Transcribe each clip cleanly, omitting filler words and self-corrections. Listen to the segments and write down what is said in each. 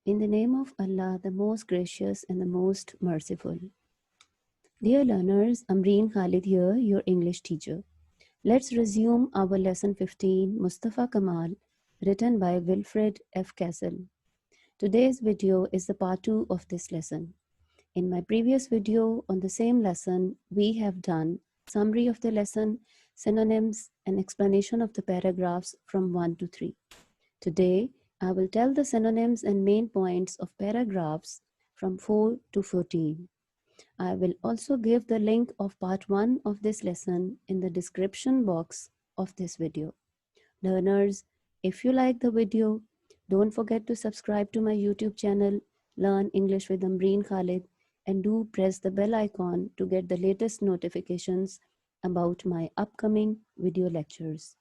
In the name of Allah, the most gracious and the most merciful. Dear learners, Ambareen Khalid here, your English teacher. Let's resume our lesson 15, Mustafa Kamal, written by Wilfrid F. Castle. Today's video is the part 2 of this lesson. In my previous video on the same lesson, we have done summary of the lesson, synonyms, and explanation of the paragraphs from 1 to 3. Today, I will tell the synonyms and main points of paragraphs from 4 to 14. I will also give the link of part 1 of this lesson in the description box of this video. Learners, if you like the video, don't forget to subscribe to my YouTube channel, Learn English with Ambareen Khalid, and do press the bell icon to get the latest notifications about my upcoming video lectures.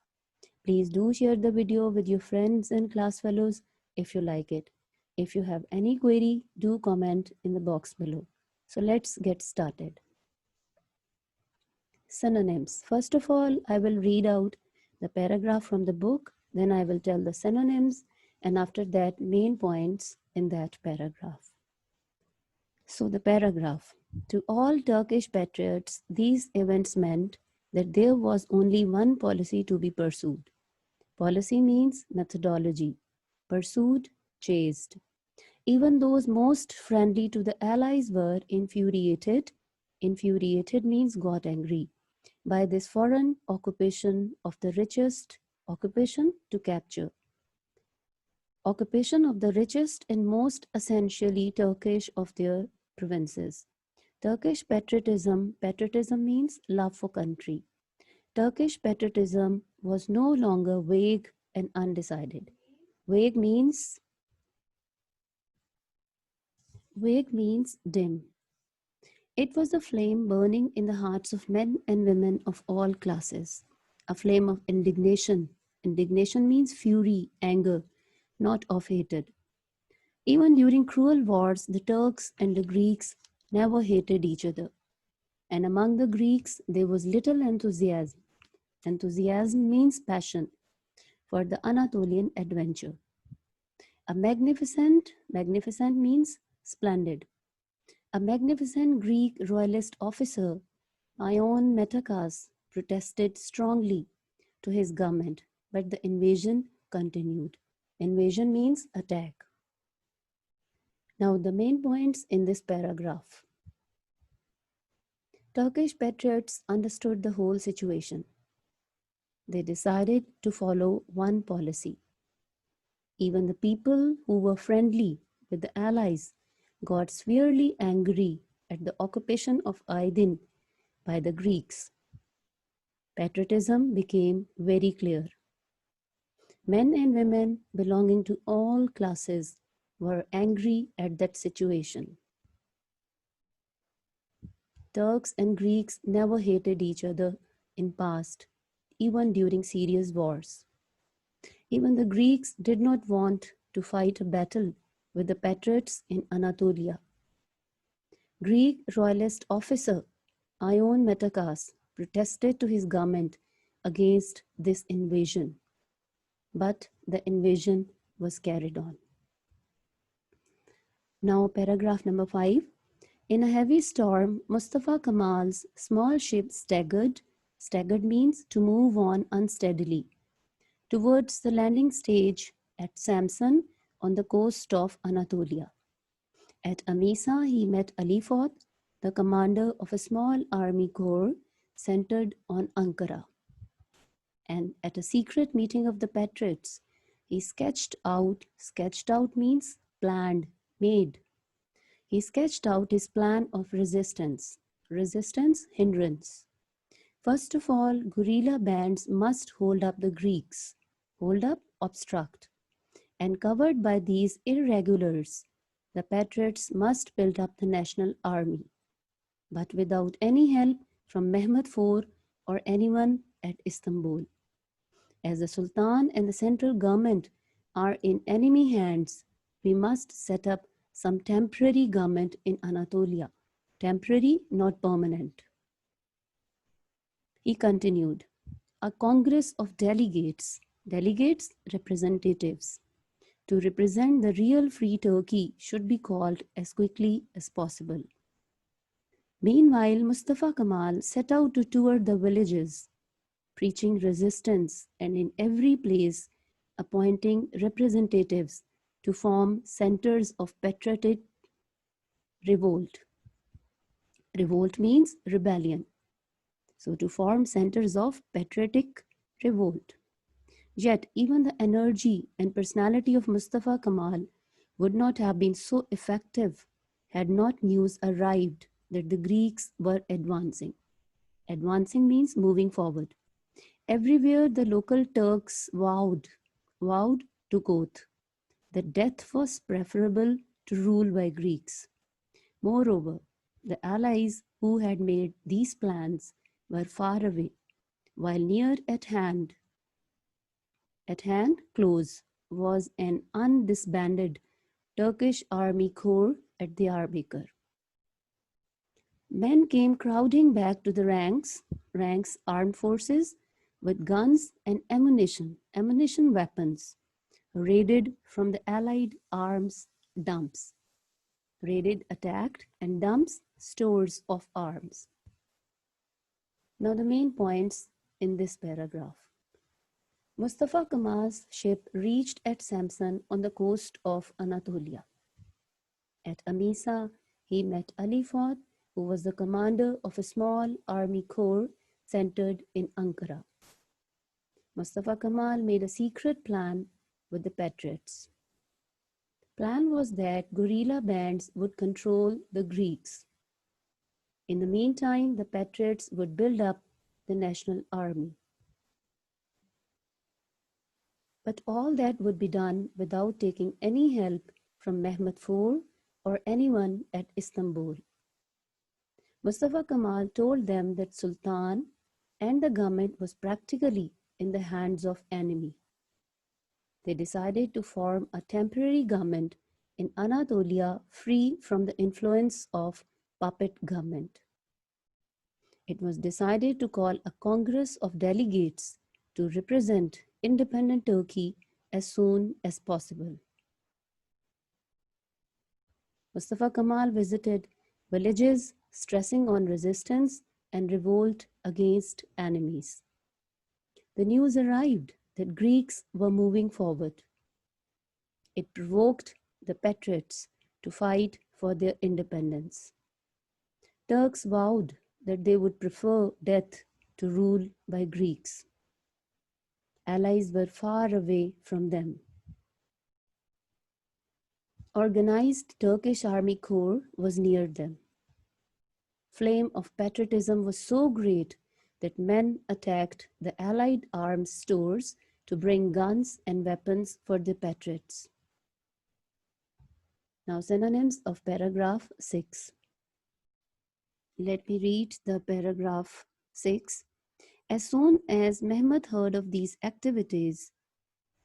Please do share the video with your friends and class fellows if you like it. If you have any query, do comment in the box below. So let's get started. Synonyms. First of all, I will read out the paragraph from the book, then I will tell the synonyms, and after that, main points in that paragraph. So the paragraph. To all Turkish patriots, these events meant that there was only one policy to be pursued. Policy means methodology. Pursued, chased. Even those most friendly to the Allies were infuriated. Infuriated means got angry by this foreign occupation of the richest, occupation to capture. Occupation of the richest and most essentially Turkish of their provinces. Turkish patriotism, patriotism means love for country. Turkish patriotism was no longer vague and undecided. Vague means dim. It was a flame burning in the hearts of men and women of all classes. A flame of indignation. Indignation means fury, anger, not of hatred. Even during cruel wars, the Turks and the Greeks never hated each other. And among the Greeks, there was little enthusiasm. Enthusiasm means passion for the Anatolian adventure. A magnificent means splendid. A magnificent Greek royalist officer, Ion Metakas, protested strongly to his government, but the invasion continued. Invasion means attack. Now the main points in this paragraph. Turkish patriots understood the whole situation. They decided to follow one policy. Even the people who were friendly with the Allies got severely angry at the occupation of Aydin by the Greeks. Patriotism became very clear. Men and women belonging to all classes were angry at that situation. Turks and Greeks never hated each other in past, even during serious wars. Even the Greeks did not want to fight a battle with the patriots in Anatolia. Greek royalist officer Ion Metakas protested to his government against this invasion, but the invasion was carried on. Now paragraph number 5. In a heavy storm, Mustafa Kamal's small ship staggered. Staggered means to move on unsteadily towards the landing stage at Samsun on the coast of Anatolia. At Amisa, he met Alifot, the commander of a small army corps centered on Ankara. And at a secret meeting of the patriots, he sketched out means planned, made. He sketched out his plan of resistance. Resistance, hindrance. First of all, guerrilla bands must hold up the Greeks. Hold up, obstruct. And covered by these irregulars, the patriots must build up the national army, but without any help from Mehmed IV or anyone at Istanbul. As the Sultan and the central government are in enemy hands, we must set up some temporary government in Anatolia. Temporary, not permanent. He continued, a congress of delegates, representatives, to represent the real free Turkey should be called as quickly as possible. Meanwhile, Mustafa Kamal set out to tour the villages, preaching resistance and in every place appointing representatives to form centers of patriotic revolt. Revolt means rebellion. So to form centers of patriotic revolt. Yet even the energy and personality of Mustafa Kamal would not have been so effective had not news arrived that the Greeks were advancing. Advancing means moving forward. Everywhere the local Turks vowed to oath that death was preferable to rule by Greeks. Moreover, the allies who had made these plans were far away, while near at hand close, was an undisbanded Turkish army corps at Diyarbakir. Men came crowding back to the ranks, armed forces with guns and ammunition weapons, raided from the Allied arms dumps. Raided, attacked, and dumps stores of arms. Now the main points in this paragraph. Mustafa Kamal's ship reached at Samsun on the coast of Anatolia. At Amisa, he met Ali Fuad, who was the commander of a small army corps centered in Ankara. Mustafa Kamal made a secret plan with the patriots. Plan was that guerrilla bands would control the Greeks. In the meantime, the patriots would build up the national army. But all that would be done without taking any help from Mehmed IV or anyone at Istanbul. Mustafa Kamal told them that Sultan and the government was practically in the hands of enemy. They decided to form a temporary government in Anatolia free from the influence of puppet government. It was decided to call a Congress of Delegates to represent independent Turkey as soon as possible. Mustafa Kamal visited villages stressing on resistance and revolt against enemies. The news arrived that Greeks were moving forward. It provoked the patriots to fight for their independence. Turks vowed that they would prefer death to rule by Greeks. Allies were far away from them. Organized Turkish army corps was near them. Flame of patriotism was so great that men attacked the Allied arms stores to bring guns and weapons for the patriots. Now, synonyms of paragraph 6. Let me read the paragraph 6. As soon as Mehmed heard of these activities,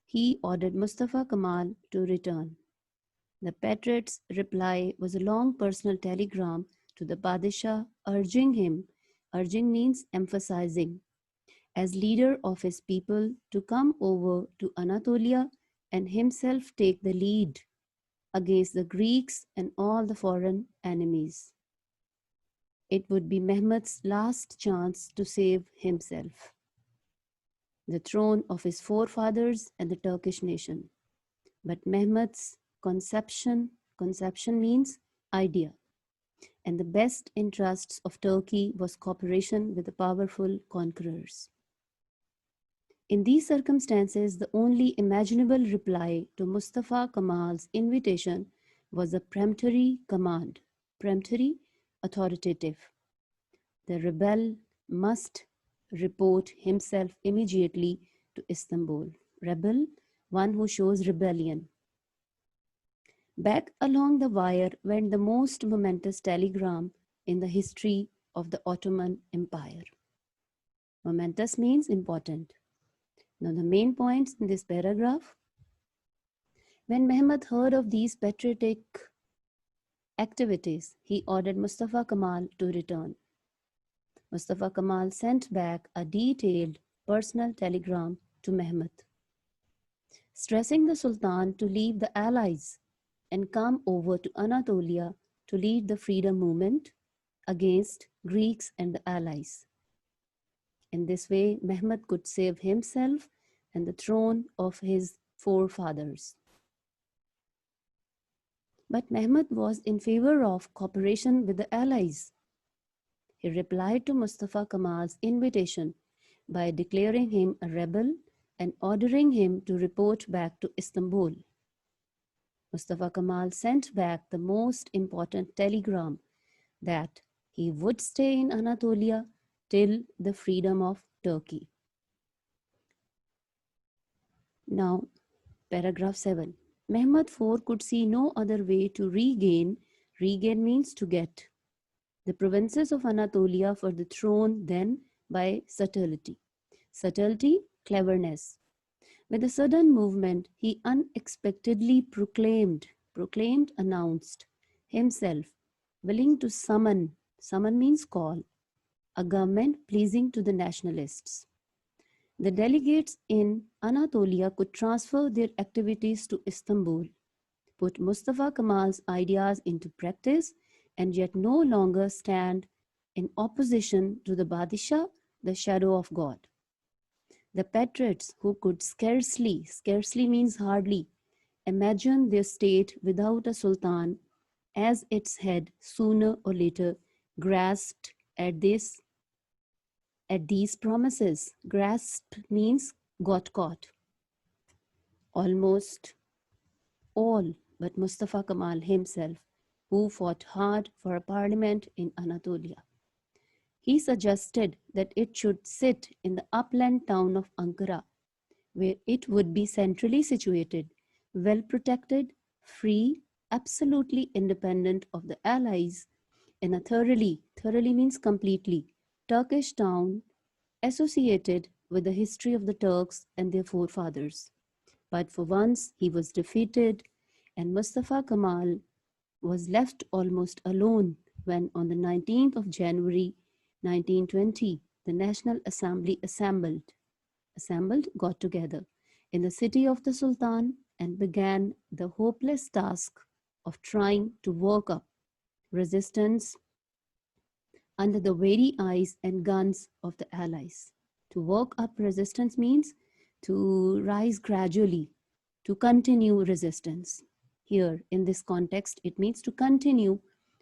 he ordered Mustafa Kamal to return. The patriot's reply was a long personal telegram to the Padishah urging means emphasizing, as leader of his people to come over to Anatolia and himself take the lead against the Greeks and all the foreign enemies. It would be Mehmed's last chance to save himself, the throne of his forefathers and the Turkish nation. But Mehmed's conception means idea, and the best interests of Turkey was cooperation with the powerful conquerors. In these circumstances, the only imaginable reply to Mustafa Kamal's invitation was a peremptory command, peremptory, authoritative. The rebel must report himself immediately to Istanbul. Rebel, one who shows rebellion. Back along the wire went the most momentous telegram in the history of the Ottoman Empire. Momentous means important. Now the main points in this paragraph. When Mehmed heard of these patriotic activities, he ordered Mustafa Kamal to return. Mustafa Kamal sent back a detailed personal telegram to Mehmed. stressing the Sultan to leave the Allies and come over to Anatolia to lead the freedom movement against Greeks and the Allies. In this way, Mehmed could save himself and the throne of his forefathers. But Mehmed was in favor of cooperation with the Allies. He replied to Mustafa Kamal's invitation by declaring him a rebel and ordering him to report back to Istanbul. Mustafa Kamal sent back the most important telegram that he would stay in Anatolia till the freedom of Turkey. Now, paragraph 7. Mehmed IV could see no other way to regain means to get, the provinces of Anatolia for the throne than by subtlety. Subtlety, cleverness. With a sudden movement, he unexpectedly announced himself willing to summon means call, a government pleasing to the nationalists. The delegates in Anatolia could transfer their activities to Istanbul, put Mustafa Kamal's ideas into practice, and yet no longer stand in opposition to the Badishah, the shadow of God. The patriots who could scarcely means hardly, imagine their state without a sultan as its head sooner or later grasped at these promises. Grasped means got caught. Almost all but Mustafa Kamal himself, who fought hard for a parliament in Anatolia. He suggested that it should sit in the upland town of Ankara, where it would be centrally situated, well protected, free, absolutely independent of the Allies, in a thoroughly means completely, Turkish town associated with the history of the Turks and their forefathers. But for once he was defeated, and Mustafa Kamal was left almost alone when on the 19th of January 1920, the National Assembly got together in the city of the Sultan and began the hopeless task of trying to work up resistance under the very eyes and guns of the Allies. To work up resistance means to rise gradually, to continue resistance. Here, in this context, it means to continue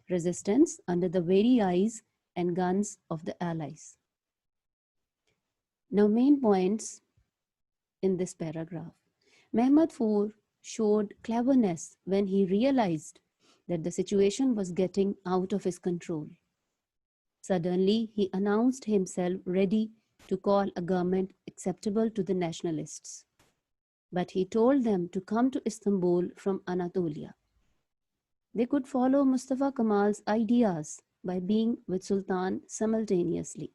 resistance under the very eyes and guns of the Allies. Now, main points in this paragraph. Mehmed IV showed cleverness when he realized that the situation was getting out of his control. Suddenly, he announced himself ready to call a government acceptable to the nationalists. But he told them to come to Istanbul from Anatolia. They could follow Mustafa Kamal's ideas by being with Sultan simultaneously.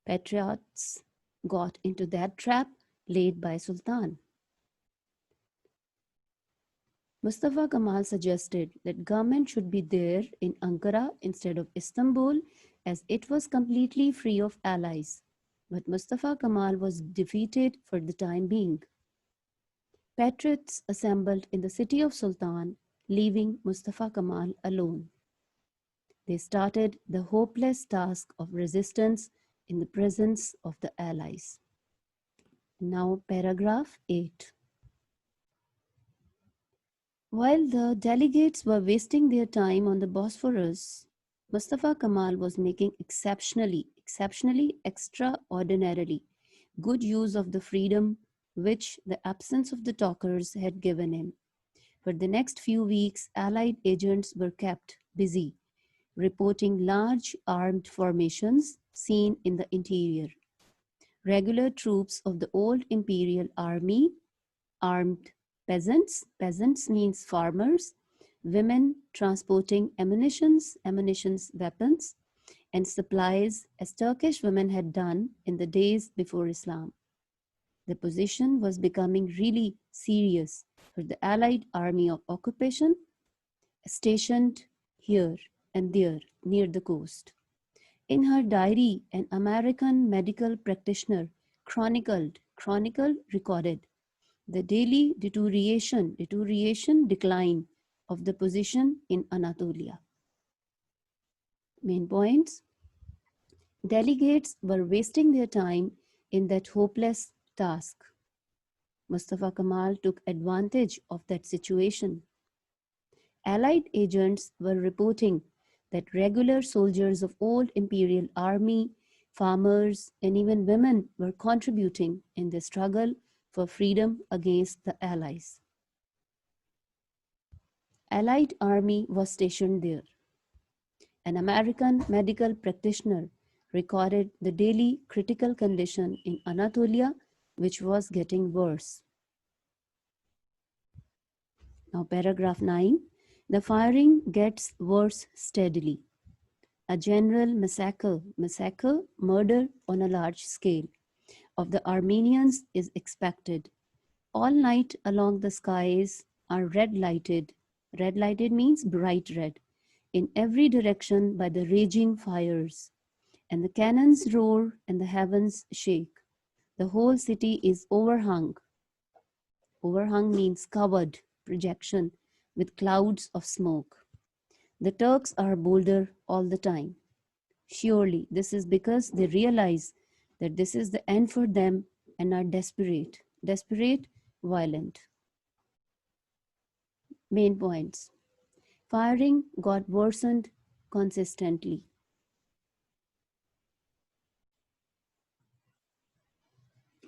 Patriots got into that trap laid by Sultan. Mustafa Kamal suggested that government should be there in Ankara instead of Istanbul, as it was completely free of allies. But Mustafa Kamal was defeated for the time being. Patriots assembled in the city of Sultan, leaving Mustafa Kamal alone. They started the hopeless task of resistance in the presence of the allies. Now, paragraph 8. While the delegates were wasting their time on the Bosphorus, Mustafa Kamal was making extraordinarily good use of the freedom which the absence of the talkers had given him. For the next few weeks, Allied agents were kept busy, reporting large armed formations seen in the interior. Regular troops of the old imperial army, armed peasants means farmers, women transporting ammunitions, weapons, and supplies as Turkish women had done in the days before Islam. The position was becoming really serious for the Allied army of occupation stationed here and there near the coast. In her diary, an American medical practitioner chronicled chronicle recorded the daily decline of the position in Anatolia. Main points. Delegates were wasting their time in that hopeless task. Mustafa Kamal took advantage of that situation. Allied agents were reporting that regular soldiers of old imperial army, farmers, and even women were contributing in the struggle for freedom against the Allies. Allied army was stationed there. An American medical practitioner recorded the daily critical condition in Anatolia, which was getting worse. Now, paragraph 9. The firing gets worse steadily. A general massacre, murder on a large scale, of the Armenians is expected. All night along the skies are red lighted. Red lighted means bright red, in every direction by the raging fires. And the cannons roar and the heavens shake. The whole city is overhung. Overhung means covered, projection, with clouds of smoke. The Turks are bolder all the time. Surely this is because they realize that this is the end for them and are desperate, violent. Main points. Firing got worsened consistently.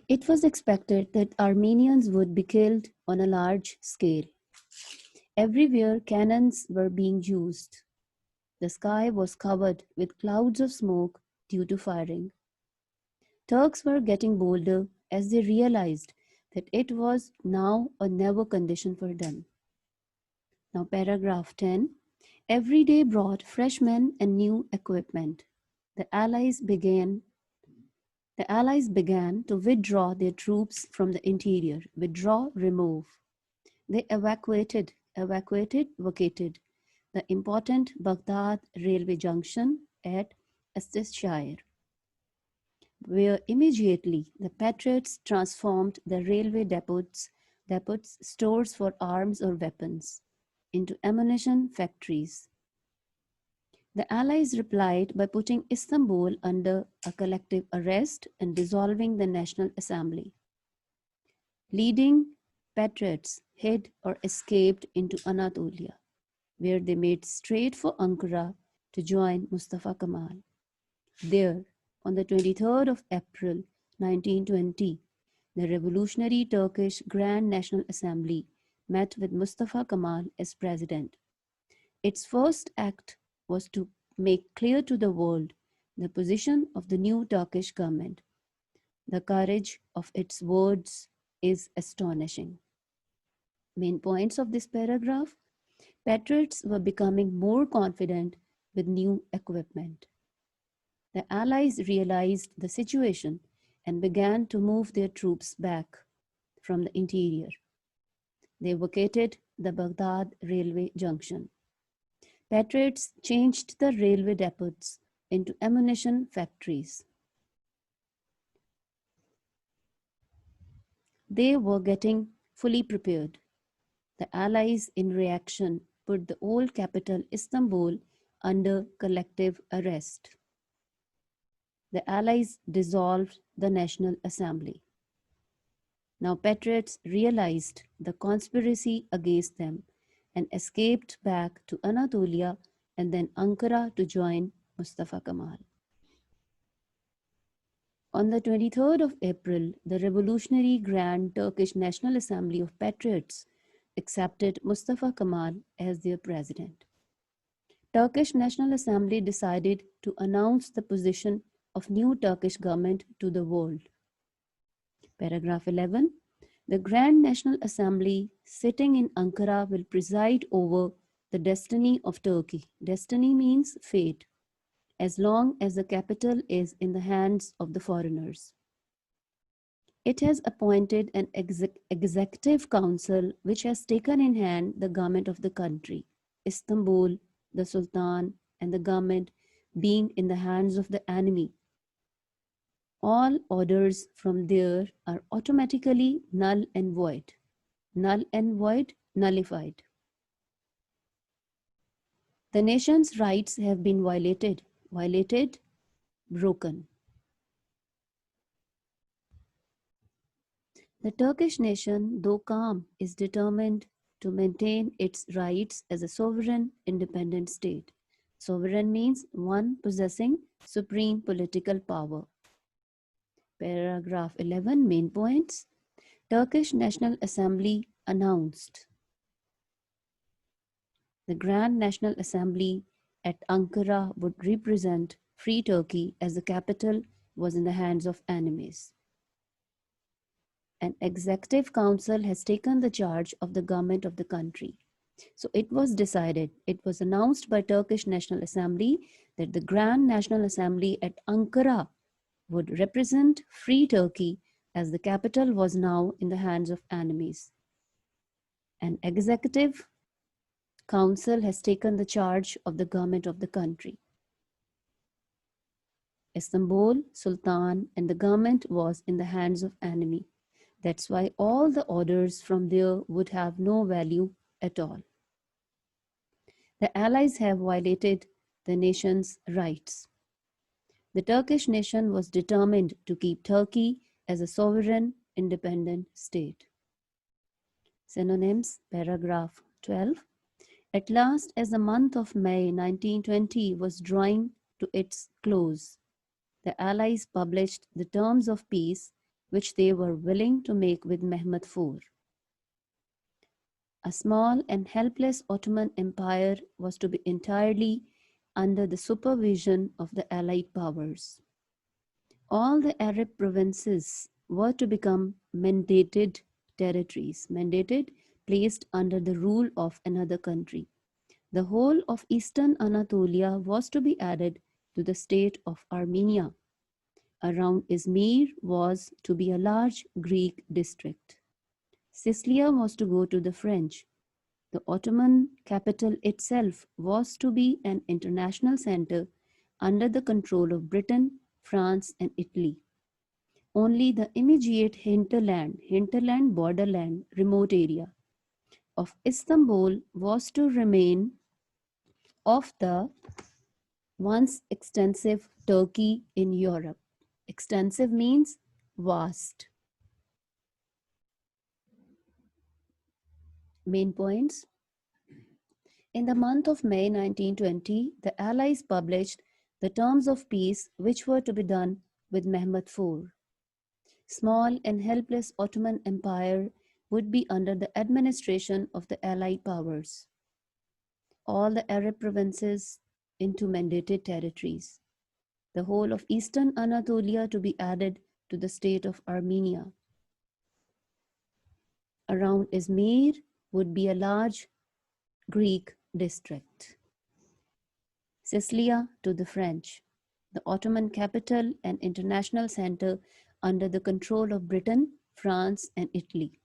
It was expected that Armenians would be killed on a large scale. Everywhere cannons were being used. The sky was covered with clouds of smoke due to firing. Turks were getting bolder as they realized that it was now or never condition for them. Now, paragraph 10. Every day brought fresh men and new equipment. The Allies began to withdraw their troops from the interior. Withdraw, remove. They vacated the important Baghdad railway junction at Estes-Shire, where immediately the Patriots transformed the railway depots, stores for arms or weapons, into ammunition factories. The Allies replied by putting Istanbul under a collective arrest and dissolving the National Assembly. Leading Patriots hid or escaped into Anatolia, where they made straight for Ankara to join Mustafa Kamal. There, on the 23rd of April 1920, the revolutionary Turkish Grand National Assembly met with Mustafa Kamal as president. Its first act was to make clear to the world the position of the new Turkish government. The courage of its words is astonishing. Main points of this paragraph. Patriots were becoming more confident with new equipment. The Allies realized the situation and began to move their troops back from the interior. They vacated the Baghdad railway junction. Patriots changed the railway depots into ammunition factories. They were getting fully prepared. The Allies, in reaction, put the old capital Istanbul under collective arrest. The Allies dissolved the National Assembly. Now Patriots realized the conspiracy against them and escaped back to Anatolia and then Ankara to join Mustafa Kamal. On the 23rd of April, the revolutionary Grand Turkish National Assembly of Patriots accepted Mustafa Kamal as their president. Turkish National Assembly decided to announce the position of new Turkish government to the world. Paragraph 11. The Grand National Assembly sitting in Ankara will preside over the destiny of Turkey. Destiny means fate, as long as the capital is in the hands of the foreigners. It has appointed an executive council which has taken in hand the government of the country, Istanbul, the Sultan, and the government being in the hands of the enemy. All orders from there are automatically null and void. Null and void, nullified. The nation's rights have been violated, broken. The Turkish nation, though calm, is determined to maintain its rights as a sovereign, independent state. Sovereign means one possessing supreme political power. Paragraph 11, main points. Turkish National Assembly announced. The Grand National Assembly at Ankara would represent Free Turkey as the capital was in the hands of enemies. An executive council has taken the charge of the government of the country. So it was decided, it was announced by Turkish National Assembly that the Grand National Assembly at Ankara would represent Free Turkey as the capital was now in the hands of enemies. An executive council has taken the charge of the government of the country. Istanbul, Sultan, and the government was in the hands of enemy. That's why all the orders from there would have no value at all. The Allies have violated the nation's rights. The Turkish nation was determined to keep Turkey as a sovereign, independent state. Synonyms, paragraph 12. At last, as the month of May 1920 was drawing to its close, the Allies published the terms of peace which they were willing to make with Mehmed IV. A small and helpless Ottoman Empire was to be entirely under the supervision of the Allied powers. All the Arab provinces were to become mandated territories, placed under the rule of another country. The whole of eastern Anatolia was to be added to the state of Armenia. Around Izmir was to be a large Greek district. Sicilia was to go to the French. The Ottoman capital itself was to be an international center under the control of Britain, France, and Italy. Only the immediate hinterland, borderland, remote area of Istanbul was to remain of the once extensive Turkey in Europe. Extensive means vast. Main points. In the month of May 1920, the Allies published the terms of peace which were to be done with Mehmed IV. Small and helpless Ottoman Empire would be under the administration of the Allied powers. All the Arab provinces into mandated territories. The whole of eastern Anatolia to be added to the state of Armenia. Around Izmir would be a large Greek district. Sicilia to the French, the Ottoman capital and international center under the control of Britain, France, and Italy.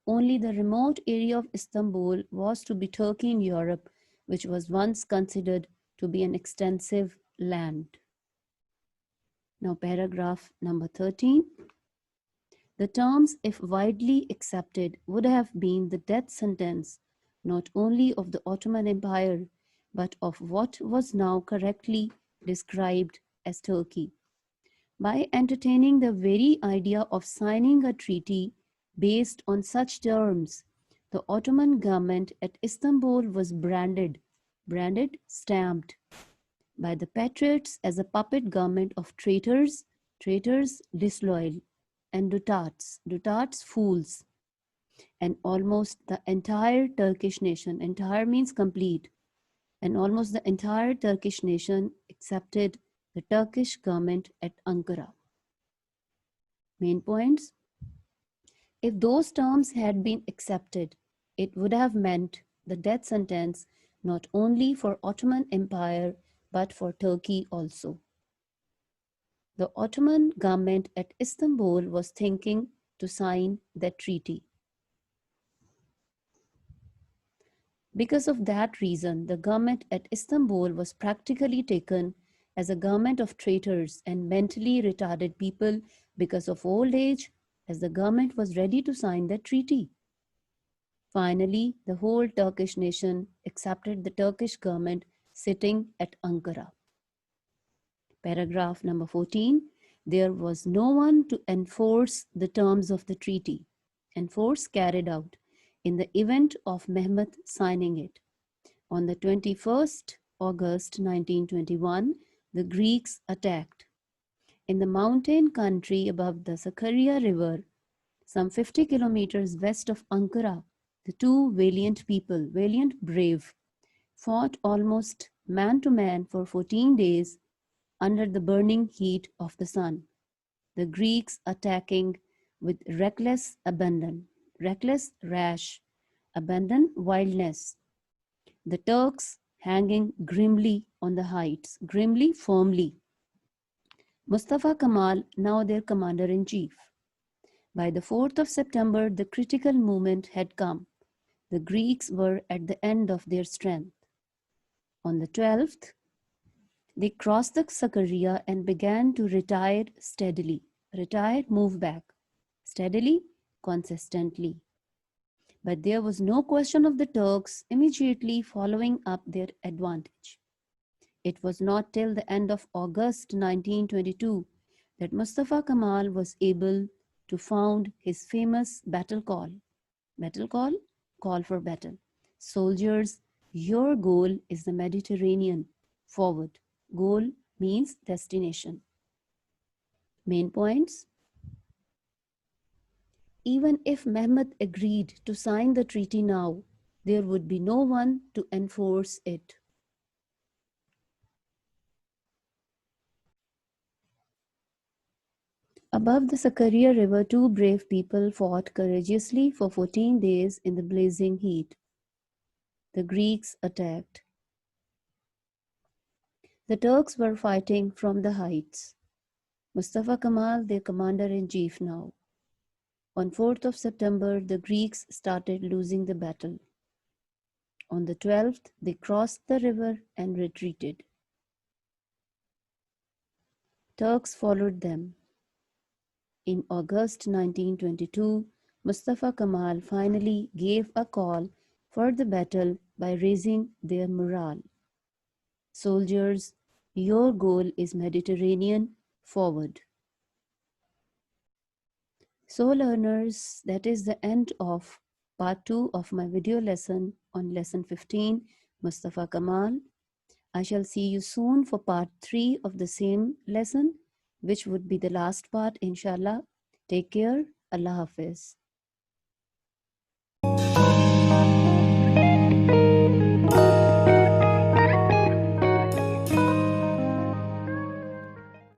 Only the remote area of Istanbul was to be Turkey in Europe, which was once considered to be an extensive land. Now paragraph number 13. The terms, if widely accepted, would have been the death sentence not only of the Ottoman Empire, but of what was now correctly described as Turkey. By entertaining the very idea of signing a treaty based on such terms, the Ottoman government at Istanbul was branded, stamped by the patriots as a puppet government of traitors, disloyal, and dotards, fools, and almost the entire Turkish nation, entire means complete, and almost the entire Turkish nation accepted the Turkish government at Ankara. Main points. If those terms had been accepted, it would have meant the death sentence not only for Ottoman Empire, but for Turkey also. The Ottoman government at Istanbul was thinking to sign that treaty. Because of that reason, the government at Istanbul was practically taken as a government of traitors and mentally retarded people because of old age, as the government was ready to sign the treaty. Finally, the whole Turkish nation accepted the Turkish government sitting at Ankara. Paragraph number 14. There was no one to enforce the terms of the treaty, enforce carried out, in the event of Mehmet signing it. On the 21st August 1921, the Greeks attacked. In the mountain country above the Sakarya River, some 50 kilometers west of Ankara, the two valiant people, valiant brave, fought almost man to man for 14 days under the burning heat of the sun. The Greeks attacking with reckless abandon, reckless rash, abandon wildness. The Turks hanging grimly on the heights, grimly firmly. Mustafa Kamal, now their commander-in-chief. By the 4th of September, the critical moment had come. The Greeks were at the end of their strength. On the 12th, they crossed the Sakarya and began to retire steadily. Retire, move back. Steadily, consistently. But there was no question of the Turks immediately following up their advantage. It was not till the end of August 1922 that Mustafa Kamal was able to found his famous battle call. Battle call? Call for battle. Soldiers, your goal is the Mediterranean. Forward. Goal means destination. Main points. Even if Mehmet agreed to sign the treaty now, there would be no one to enforce it. Above the Sakarya River, two brave people fought courageously for 14 days in the blazing heat. The Greeks attacked. The Turks were fighting from the heights. Mustafa Kamal, their commander-in-chief now. On 4th of September, the Greeks started losing the battle. On the 12th, they crossed the river and retreated. Turks followed them. In August 1922, Mustafa Kamal finally gave a call for the battle by raising their morale. Soldiers, your goal is Mediterranean, forward. So learners, that is the end of part 2 of my video lesson on lesson 15, Mustafa Kamal. I shall see you soon for part 3 of the same lesson, which would be the last part, inshallah. Take care. Allah Hafiz.